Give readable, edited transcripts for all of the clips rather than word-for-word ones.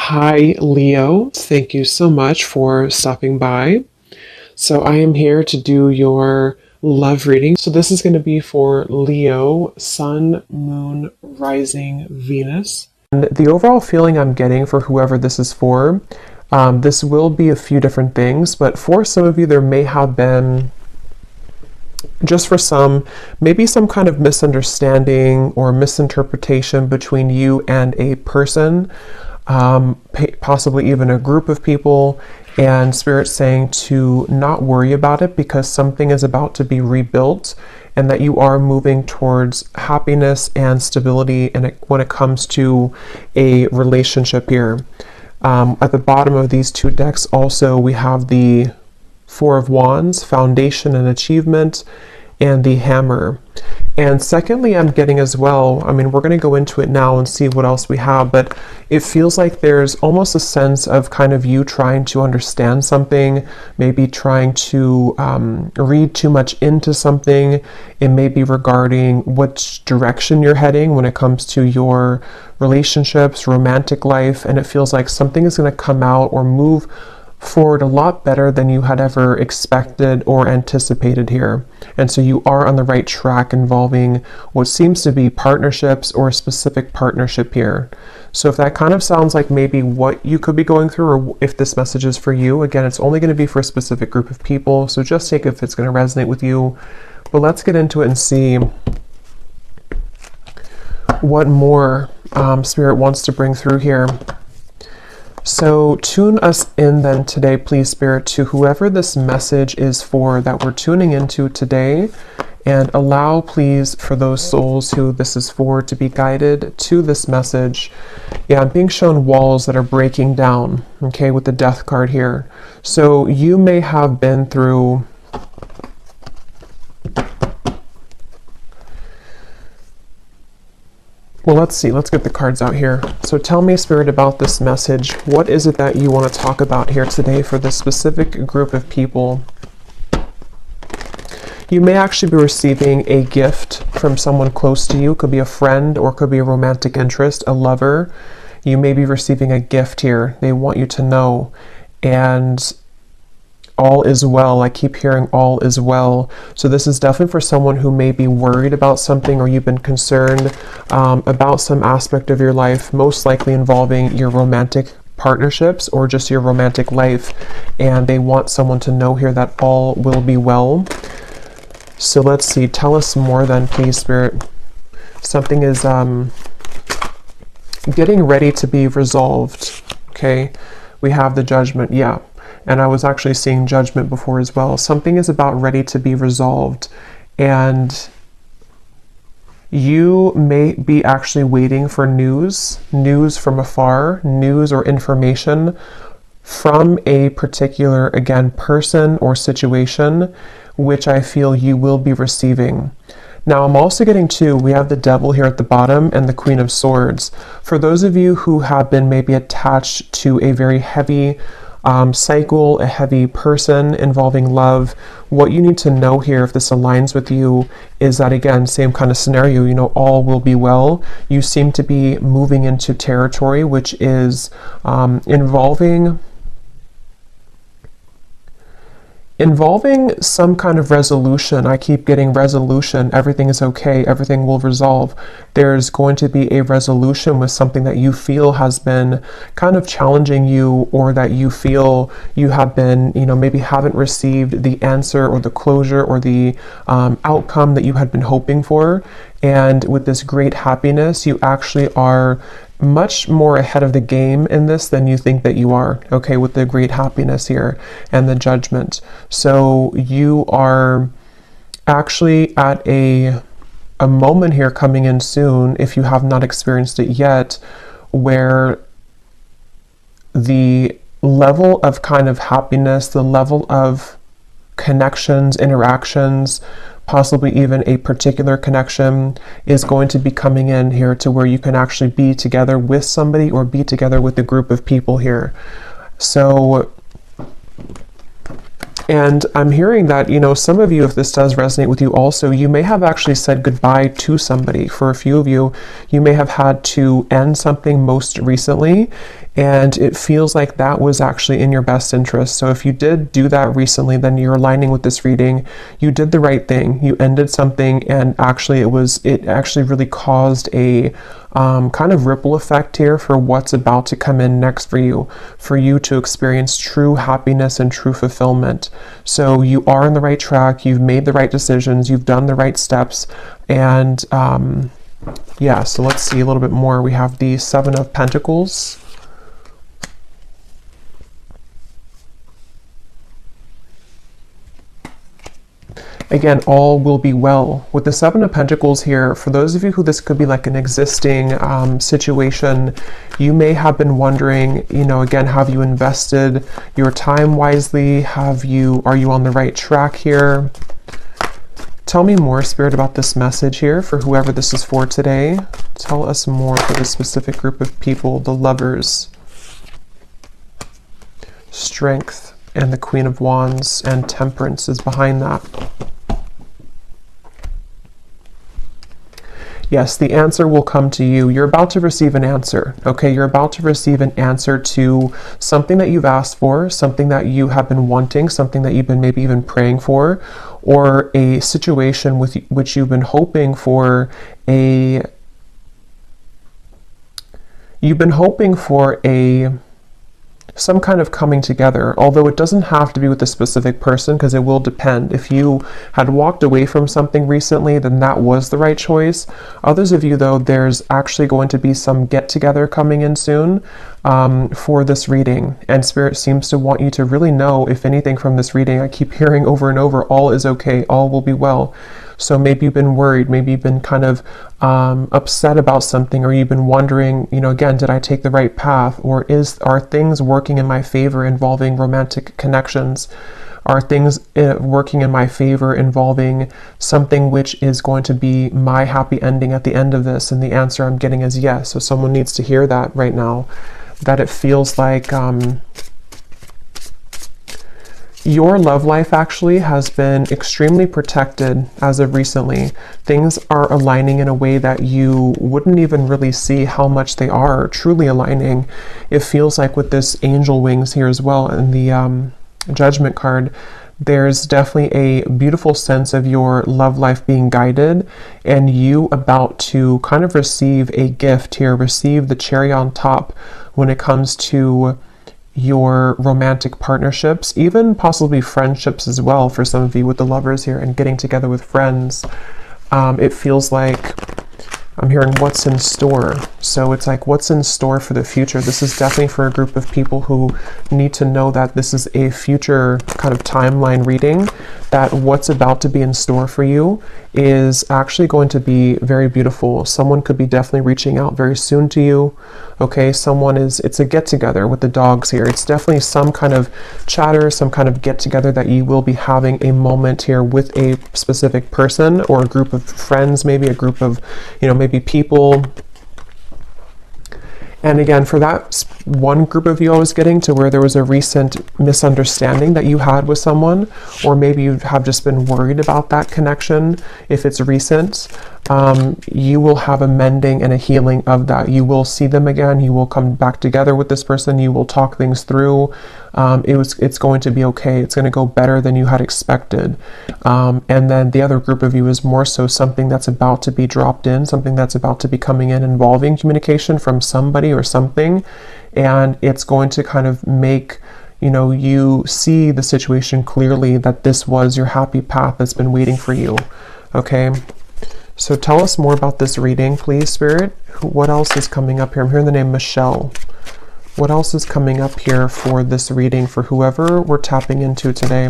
Hi, Leo. Thank you so much for stopping by. So, I am here to do your love reading. So, this is going to be for Leo, Sun, Moon, Rising, Venus. And the overall feeling I'm getting for whoever this is for, this will be a few different things, but for some of you, there may have been, just for some, maybe some kind of misunderstanding or misinterpretation between you and a person, possibly even a group of people, and Spirit saying to not worry about it because something is about to be rebuilt and that you are moving towards happiness and stability when it comes to a relationship here. At the bottom of these two decks also we have the Four of Wands, Foundation and Achievement, and the Hammer. And secondly, I'm getting as well, we're going to go into it now and see what else we have, but it feels like there's almost a sense of kind of you trying to understand something, maybe trying to read too much into something. It may be regarding which direction you're heading when it comes to your relationships, romantic life, and it feels like something is going to come out or move forward a lot better than you had ever expected or anticipated here. And so you are on the right track involving what seems to be partnerships or a specific partnership here. So if that kind of sounds like maybe what you could be going through, or if this message is for you, again, it's only going to be for a specific group of people. So just take if it's going to resonate with you. But let's get into it and see what more Spirit wants to bring through here. So tune us in then today, please, Spirit, to whoever this message is for that we're tuning into today, and allow, please, for those souls who this is for to be guided to this message. Yeah, I'm being shown walls that are breaking down, okay, with the Death card here. So you may have been through well, let's see. Let's get the cards out here. So tell me, Spirit, about this message. What is it that you want to talk about here today for this specific group of people? You may actually be receiving a gift from someone close to you. Could be a friend or could be a romantic interest, a lover. You may be receiving a gift here. They want you to know. And all is well. I keep hearing all is well. So this is definitely for someone who may be worried about something, or you've been concerned about some aspect of your life, most likely involving your romantic partnerships or just your romantic life. And they want someone to know here that all will be well. So let's see. Tell us more then, please, Spirit. Something is getting ready to be resolved. Okay. We have the Judgment. Yeah. And I was actually seeing Judgment before as well. Something is about ready to be resolved. And you may be actually waiting for news from afar, news or information from a particular, again, person or situation, which I feel you will be receiving. Now, I'm also getting we have the Devil here at the bottom and the Queen of Swords. For those of you who have been maybe attached to a very heavy cycle, a heavy person involving love, what you need to know here, if this aligns with you, is that, again, same kind of scenario, all will be well. You seem to be moving into territory which is involving some kind of resolution. I keep getting resolution. Everything is okay. Everything will resolve. There's going to be a resolution with something that you feel has been kind of challenging you, or that you feel you have been, maybe haven't received the answer or the closure or the outcome that you had been hoping for. And with this great happiness, you actually are much more ahead of the game in this than you think that you are, okay, with the great happiness here and the Judgment. So you are actually at a moment here coming in soon, if you have not experienced it yet, where the level of kind of happiness, the level of connections, interactions, possibly even a particular connection, is going to be coming in here to where you can actually be together with somebody or be together with a group of people here. So And I'm hearing that, you know, some of you, if this does resonate with you also, you may have actually said goodbye to somebody. For a few of you, you may have had to end something most recently, and it feels like that was actually in your best interest. So if you did do that recently, then you're aligning with this reading. You did the right thing. You ended something, and actually it actually really caused a kind of ripple effect here for what's about to come in next for you to experience true happiness and true fulfillment. So you are on the right track, you've made the right decisions, you've done the right steps, and yeah, so let's see a little bit more. We have the Seven of Pentacles. Again, all will be well. With the Seven of Pentacles here, for those of you who this could be like an existing situation, you may have been wondering, you know, again, have you invested your time wisely? Are you on the right track here? Tell me more, Spirit, about this message here for whoever this is for today. Tell us more for this specific group of people, the Lovers, Strength, and the Queen of Wands, and Temperance is behind that. Yes, the answer will come to you. You're about to receive an answer, okay? You're about to receive an answer to something that you've asked for, something that you have been wanting, something that you've been maybe even praying for, or a situation with which you've been hoping for some kind of coming together, although it doesn't have to be with a specific person, because it will depend. If you had walked away from something recently, then that was the right choice. Others of you, though, there's actually going to be some get-together coming in soon for this reading, and Spirit seems to want you to really know, if anything from this reading, I keep hearing over and over, all is okay, all will be well. So maybe you've been worried, maybe you've been kind of upset about something, or you've been wondering, you know, again, did I take the right path? Or are things working in my favor involving romantic connections? Are things working in my favor involving something which is going to be my happy ending at the end of this? And the answer I'm getting is yes. So someone needs to hear that right now, that it feels like your love life actually has been extremely protected as of recently. Things are aligning in a way that you wouldn't even really see how much they are truly aligning. It feels like with this angel wings here as well in the Judgment card, there's definitely a beautiful sense of your love life being guided, and you about to kind of receive a gift here, receive the cherry on top when it comes to your romantic partnerships, even possibly friendships as well for some of you with the Lovers here and getting together with friends. It feels like I'm hearing what's in store. So it's like, what's in store for the future? This is definitely for a group of people who need to know that this is a future kind of timeline reading, that what's about to be in store for you is actually going to be very beautiful. Someone could be definitely reaching out very soon to you. Okay, it's a get together with the dogs here. It's definitely some kind of chatter, some kind of get together that you will be having a moment here with a specific person or a group of friends, maybe a group of, you know, maybe people. And again, for that one group of you I was getting to, where there was a recent misunderstanding that you had with someone, or maybe you have just been worried about that connection, if it's recent, you will have a mending and a healing of that. You will see them again. You will come back together with this person. You will talk things through. It's going to be okay. It's going to go better than you had expected. And then the other group of you is more so something that's about to be dropped in, something that's about to be coming in involving communication from somebody or something. And it's going to kind of make, you know, you see the situation clearly, that this was your happy path that's been waiting for you. Okay. So tell us more about this reading, please, Spirit. What else is coming up here? I'm hearing the name Michelle. What else is coming up here for this reading for whoever we're tapping into today?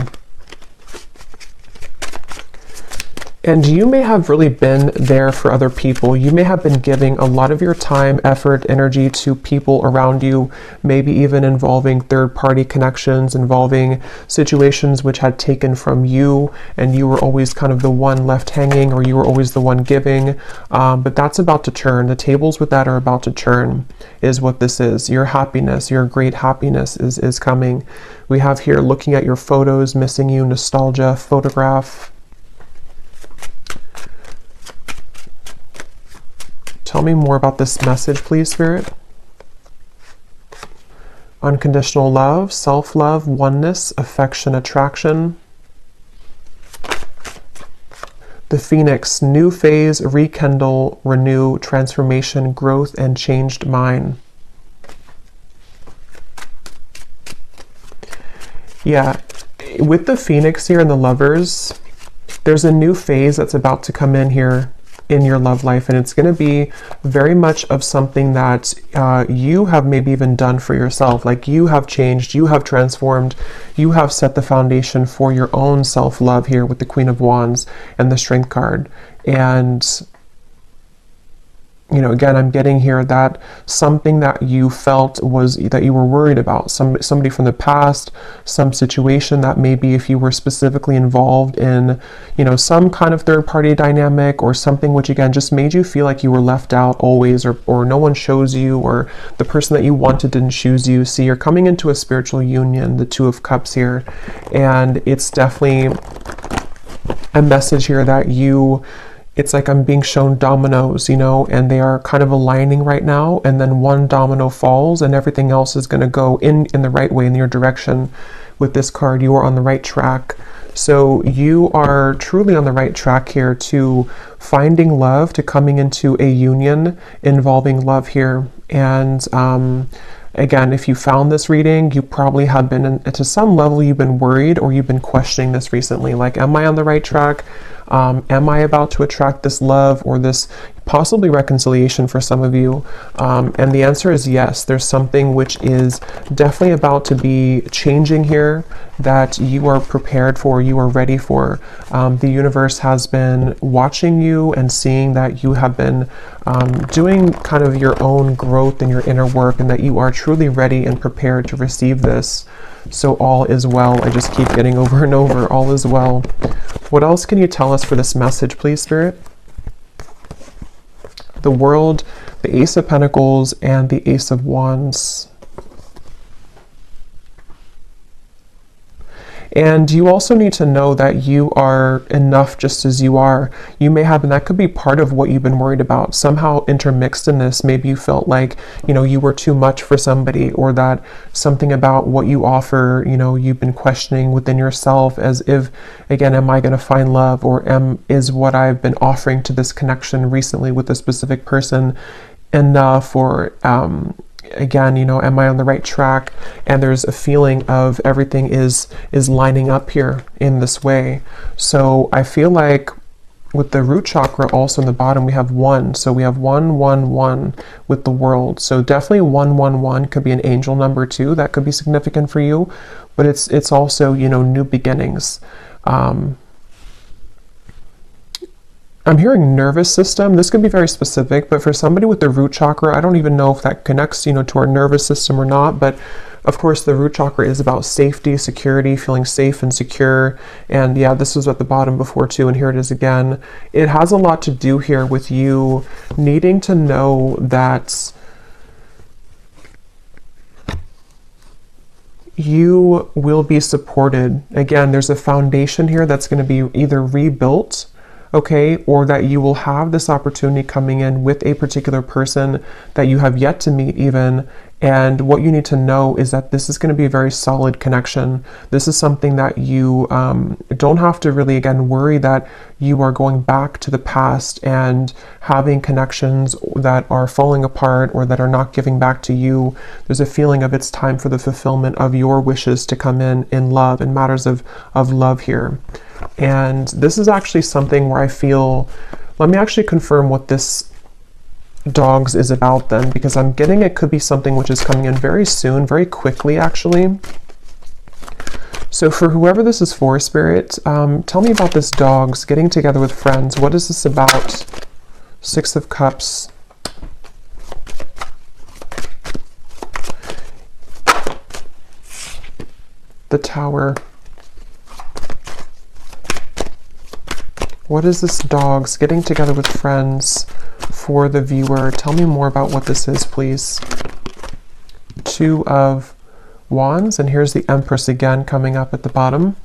And you may have really been there for other people. You may have been giving a lot of your time, effort, energy to people around you, maybe even involving third-party connections, involving situations which had taken from you, and you were always kind of the one left hanging, or you were always the one giving. But that's about to turn. The tables with that are about to turn, is what this is. Your happiness, your great happiness is coming. We have here looking at your photos, missing you, nostalgia, photograph. Tell me more about this message, please, Spirit. Unconditional love, self-love, oneness, affection, attraction. The Phoenix, new phase, rekindle, renew, transformation, growth, and changed mind. Yeah, with the Phoenix here and the Lovers, there's a new phase that's about to come in here in your love life, and it's going to be very much of something that you have maybe even done for yourself. Like, you have changed, you have transformed, you have set the foundation for your own self-love here with the Queen of Wands and the Strength card. And you know, again, I'm getting here that something that you felt was that you were worried about, somebody from the past, some situation that maybe if you were specifically involved in, you know, some kind of third-party dynamic or something which again just made you feel like you were left out always, or no one chose you, or the person that you wanted didn't choose you. See, you're coming into a spiritual union, the Two of Cups here, and it's definitely a message here that it's like I'm being shown dominoes, you know, and they are kind of aligning right now, and then one domino falls and everything else is going to go in the right way, in your direction. With this card, you are on the right track. So you are truly on the right track here to finding love, to coming into a union involving love here. And again, if you found this reading, you probably have been, to some level, you've been worried or you've been questioning this recently. Like, am I on the right track? Am I about to attract this love or this possibly reconciliation for some of you? And the answer is yes. There's something which is definitely about to be changing here that you are prepared for, you are ready for. The universe has been watching you and seeing that you have been doing kind of your own growth and your inner work, and that you are truly ready and prepared to receive this. So all is well. I just keep getting over and over, all is well. What else can you tell us for this message, please, Spirit? The World, the Ace of Pentacles, and the Ace of Wands. And you also need to know that you are enough just as you are. You may have, and that could be part of what you've been worried about. Somehow intermixed in this, maybe you felt like, you know, you were too much for somebody, or that something about what you offer, you know, you've been questioning within yourself, as if, again, am I going to find love, or is what I've been offering to this connection recently with a specific person enough, or again, you know, am I on the right track? And there's a feeling of everything is lining up here in this way. So I feel like with the root chakra also in the bottom, we have 1. So we have 1, 1, 1 with the World. So definitely 1, 1, 1 could be an angel number too. That could be significant for you. But it's also, you know, new beginnings. I'm hearing nervous system. This can be very specific, but for somebody with the root chakra, I don't even know if that connects, you know, to our nervous system or not. But of course, the root chakra is about safety, security, feeling safe and secure. And yeah, this was at the bottom before too, and here it is again. It has a lot to do here with you needing to know that you will be supported. Again, there's a foundation here that's going to be either rebuilt, okay, or that you will have this opportunity coming in with a particular person that you have yet to meet even. And what you need to know is that this is going to be a very solid connection. This is something that you don't have to really, again, worry that you are going back to the past and having connections that are falling apart or that are not giving back to you. There's a feeling of it's time for the fulfillment of your wishes to come in love, in matters of love here. And this is actually something where I feel, let me actually confirm what this dogs is about then, because I'm getting it could be something which is coming in very soon, very quickly actually. So for whoever this is for, Spirit, tell me about this dogs getting together with friends. What is this about? Six of Cups. The Tower. What is this dogs getting together with friends for the viewer? Tell me more about what this is, please. Two of Wands, and here's the Empress again coming up at the bottom.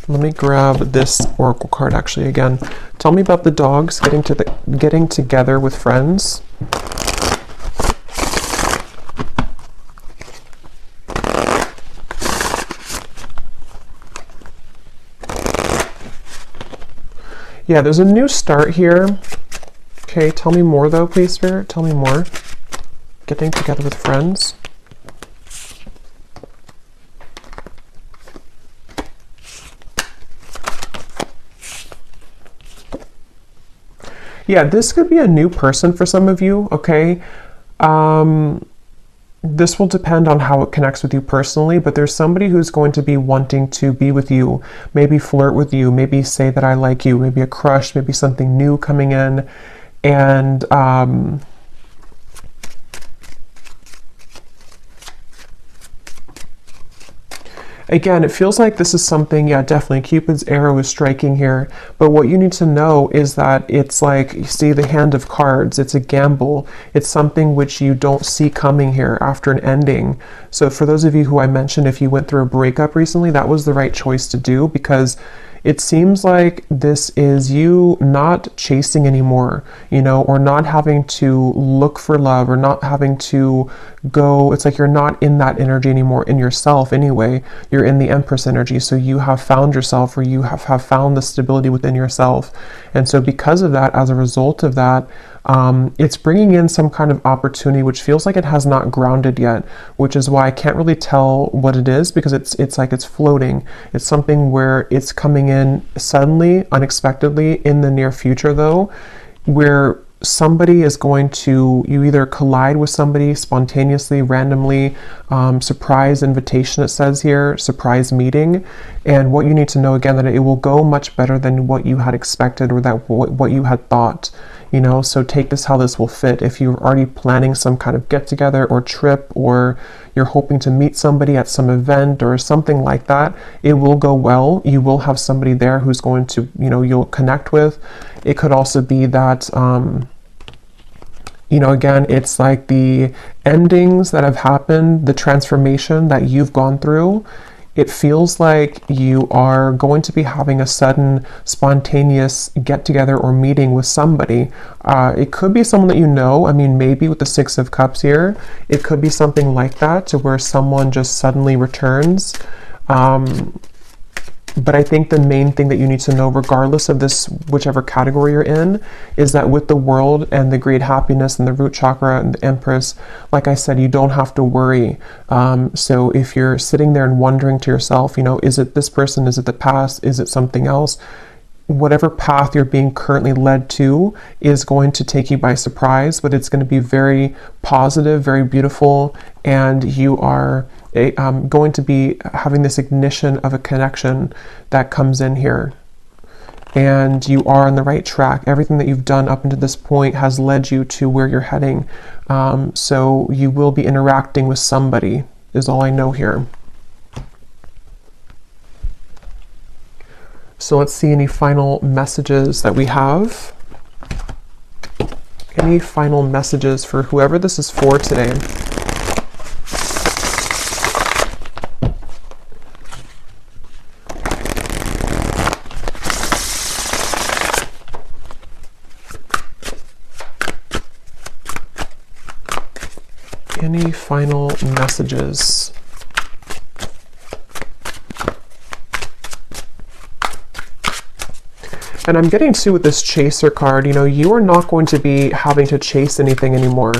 Let me grab this oracle card actually again. Tell me about the dogs getting together with friends. Yeah, there's a new start here. Okay, tell me more though, please, Spirit. Tell me more. Getting together with friends. Yeah, this could be a new person for some of you, okay? This will depend on how it connects with you personally, but there's somebody who's going to be wanting to be with you, maybe flirt with you, maybe say that I like you, maybe a crush, maybe something new coming in. And again, it feels like this is something, yeah, definitely Cupid's arrow is striking here. But what you need to know is that it's like, you see the hand of cards, it's a gamble. It's something which you don't see coming here after an ending. So for those of you who I mentioned, if you went through a breakup recently, that was the right choice to do, because it seems like this is you not chasing anymore, you know, or not having to look for love, or not having to go, it's like you're not in that energy anymore in yourself anyway. You're in the Empress energy, so you have found yourself, or you have found the stability within yourself. And so because of that, as a result of that, it's bringing in some kind of opportunity which feels like it has not grounded yet, which is why I can't really tell what it is, because it's like it's floating. It's something where it's coming in suddenly, unexpectedly in the near future though, where somebody is going to, you either collide with somebody spontaneously, randomly, surprise invitation, it says here, surprise meeting. And what you need to know again, that it will go much better than what you had expected, or that what you had thought. You know, so take this how this will fit. If you're already planning some kind of get together or trip, or you're hoping to meet somebody at some event or something like that, it will go well. You will have somebody there who's going to, you know, you'll connect with. It could also be that, you know, again, it's like the endings that have happened, the transformation that you've gone through. It feels like you are going to be having a sudden spontaneous get together or meeting with somebody. It could be someone that you know. I mean, maybe with the Six of Cups here, it could be something like that, to where someone just suddenly returns. But I think the main thing that you need to know, regardless of this, whichever category you're in, is that with the World and the great happiness and the root chakra and the Empress, like I said, you don't have to worry. So if you're sitting there and wondering to yourself, you know, is it this person? Is it the past? Is it something else? Whatever path you're being currently led to is going to take you by surprise, but it's going to be very positive, very beautiful, and you are going to be having this ignition of a connection that comes in here. And you are on the right track. Everything that you've done up until this point has led you to where you're heading. So you will be interacting with somebody, is all I know here. So let's see any final messages that we have. Any final messages for whoever this is for today? Any final messages? And I'm getting to with this chaser card, you know, you are not going to be having to chase anything anymore.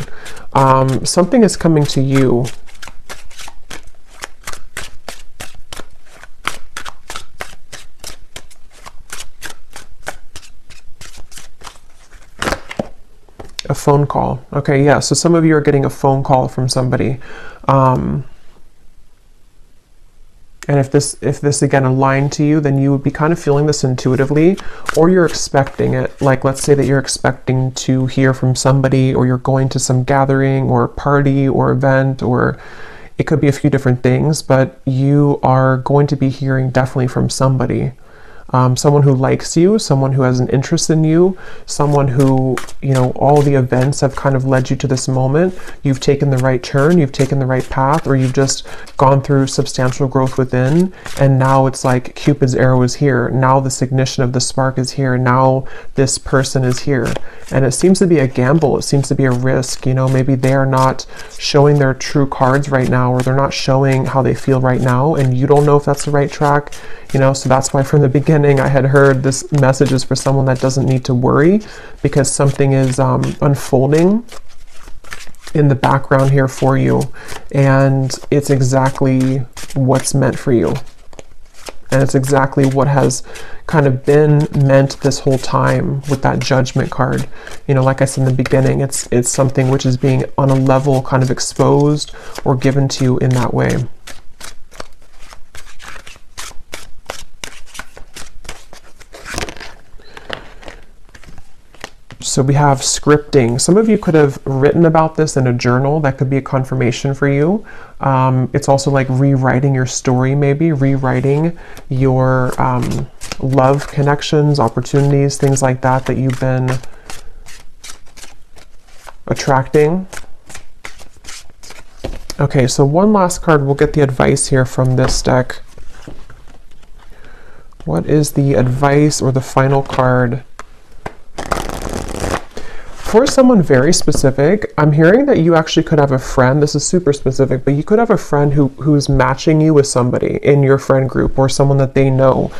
Something is coming to you. A phone call. Okay, yeah, so some of you are getting a phone call from somebody. And if this again aligned to you, then you would be kind of feeling this intuitively, or you're expecting it. Like, let's say that you're expecting to hear from somebody, or you're going to some gathering or party or event, or it could be a few different things, but you are going to be hearing definitely from somebody. Someone who likes you, someone who has an interest in you, someone who, you know, all the events have kind of led you to this moment. You've taken the right turn, you've taken the right path, or you've just gone through substantial growth within, and now it's like Cupid's arrow is here. Now this ignition of the spark is here. Now this person is here. And it seems to be a gamble. It seems to be a risk. You know, maybe they are not showing their true cards right now, or they're not showing how they feel right now, and you don't know if that's the right track. You know, so that's why from the beginning I had heard this message is for someone that doesn't need to worry, because something is unfolding in the background here for you, and it's exactly what's meant for you. And it's exactly what has kind of been meant this whole time with that Judgment card. You know, like I said in the beginning, it's something which is being on a level kind of exposed or given to you in that way. So we have scripting. Some of you could have written about this in a journal. That could be a confirmation for you. It's also like rewriting your story, maybe rewriting your love connections, opportunities, things like that that you've been attracting. Okay, so one last card. We'll get the advice here from this deck. What is the advice or the final card? For someone very specific, I'm hearing that you actually could have a friend. This is super specific, but you could have a friend who's matching you with somebody in your friend group, or someone that they know.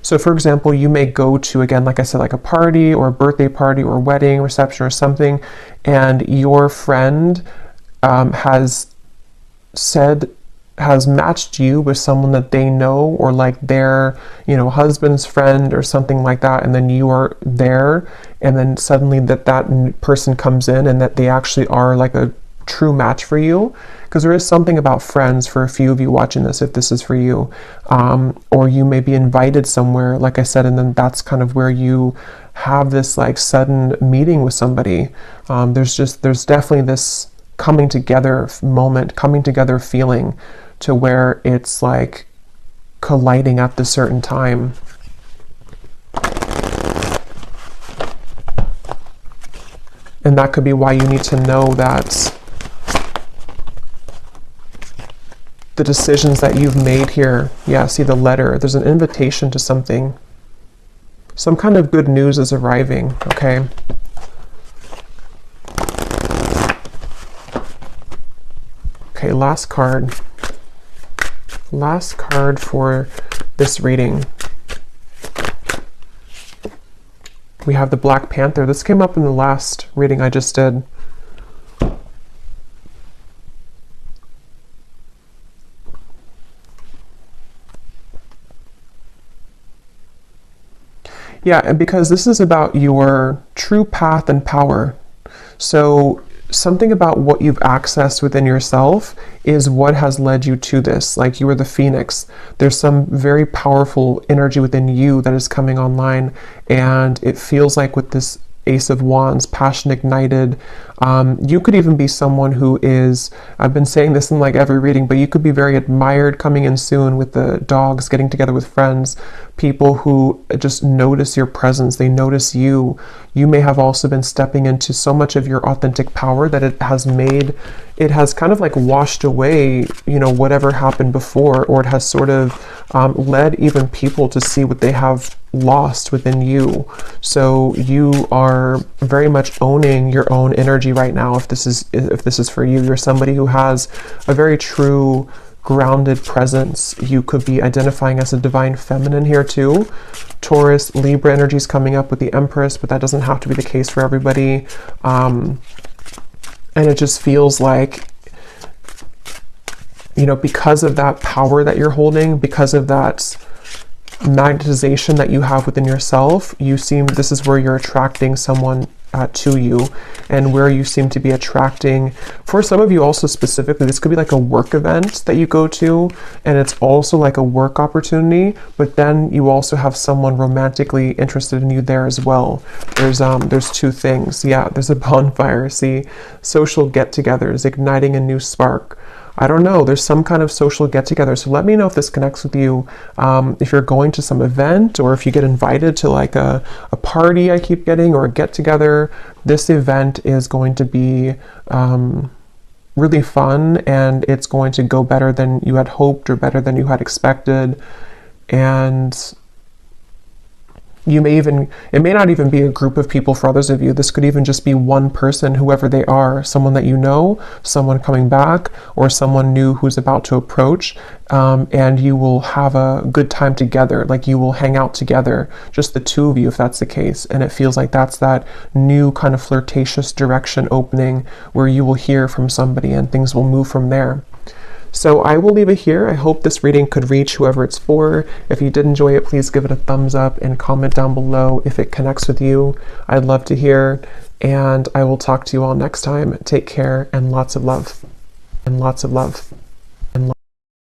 So for example, you may go to, again, like I said, like a party or a birthday party or wedding reception or something, and your friend has matched you with someone that they know, or like their, you know, husband's friend or something like that, and then you are there, and then suddenly that person comes in and that they actually are like a true match for you. Because there is something about friends for a few of you watching this, if this is for you, or you may be invited somewhere, like I said, and then that's kind of where you have this like sudden meeting with somebody. There's definitely this coming together moment, coming together feeling, to where it's like colliding at the certain time. And that could be why you need to know that the decisions that you've made here, yeah, see the letter, there's an invitation to something. Some kind of good news is arriving, okay? Okay, last card. Last card for this reading. We have the Black Panther. This came up in the last reading I just did. Yeah, and because this is about your true path and power. So something about what you've accessed within yourself is what has led you to this. Like you were the phoenix. There's some very powerful energy within you that is coming online, and it feels like with this Ace of Wands, passion ignited. You could even be someone who is, I've been saying this in like every reading, but you could be very admired coming in soon with the dogs, getting together with friends, people who just notice your presence, they notice you. You may have also been stepping into so much of your authentic power that it has kind of like washed away, you know, whatever happened before, or it has sort of led even people to see what they have lost within you. So you are very much owning your own energy right now. If this is for you, you're somebody who has a very true grounded presence. You could be identifying as a divine feminine here too. Taurus, Libra energy is coming up with the Empress, but that doesn't have to be the case for everybody. And it just feels like, you know, because of that power that you're holding, because of that magnetization that you have within yourself, this is where you're attracting someone to you, and where you seem to be attracting. For some of you also specifically, this could be like a work event that you go to, and it's also like a work opportunity, but then you also have someone romantically interested in you there as well. There's two things. Yeah, there's a bonfire. See, social get-togethers, igniting a new spark. I don't know, there's some kind of social get-together. So let me know if this connects with you. If you're going to some event, or if you get invited to like a party I keep getting, or a get-together, this event is going to be really fun, and it's going to go better than you had hoped or better than you had expected. And it may not even be a group of people for others of you. This could even just be one person, whoever they are, someone that you know, someone coming back, or someone new who's about to approach, and you will have a good time together. Like, you will hang out together, just the two of you, if that's the case. And it feels like that's that new kind of flirtatious direction opening, where you will hear from somebody and things will move from there. So I will leave it here. I hope this reading could reach whoever it's for. If you did enjoy it, please give it a thumbs up and comment down below if it connects with you. I'd love to hear, and I will talk to you all next time. Take care, and lots of love. And lots of love.